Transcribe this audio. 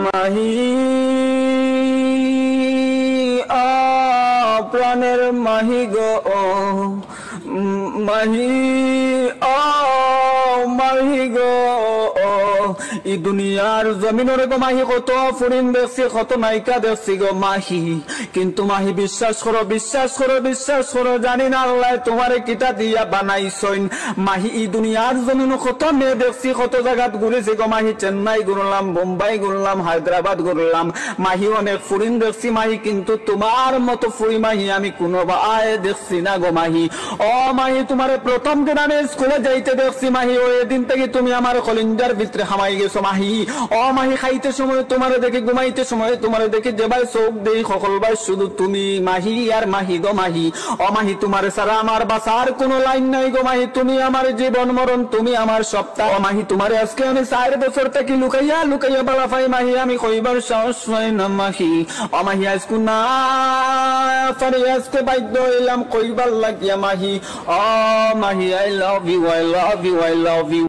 মাহি প্রাণের মাহি গো মাহি মাহি গো ই দুনিয়ার জমিনের গো মাহি কত ফুরিন দেখছি কত নায়িকা দেখছি গো মাহি কিন্তু মাহি বিশ্বাস করো বিশ্বাস করো বিশ্বাস করো জানি না আল্লাহ তোমারে কিতা দিয়া বানাইছইন মাহি ই দুনিয়ার জমিন কত মেয়ে দেখছি কত জায়গাত ঘুরেছি গো মাহি চেন্নাই ঘুরলাম বোম্বাই ঘুরলাম হায়দ্রাবাদ ঘুরলাম মাহি অনেক ফুরিন দেখছি মাহি কিন্তু তোমার মতো ফুরি মাহি আমি কোনো বায় দেখছি না গো মাহি ও মাহি তোমারে প্রথম দিন আমি স্কুলে যাইতে দেখছি মাহি ওই দিন থেকে তুমি আমার কলিঞ্জার ভিতরে হামাই গেছো মাহি ও মাহি খাইতে সময় তোমারে দেখি ঘুমাইতে সময় তোমারে দেখি যেবার চোখ দেই সকলবার শুধু তুমি মাহি আর মাহি গো মাহি ও মাহি তোমারে ছাড়া আমার বাসার কোনো লাইন নাই গো মাহি তুমি আমার জীবন মরণ তুমি আমার সপ্তাহ ও মাহি তোমারে আজকে আমি 4 বছর থেকে লুকাইয়া লুকাইয়া বালাফাই মাহি আমি কইবার সাহস হয় না মাহি ও মাহি আজকে না পারি আজকে বাধ্য হইলাম কইবার লাগিয়া মাহি ও Mahi I love you I love you I love you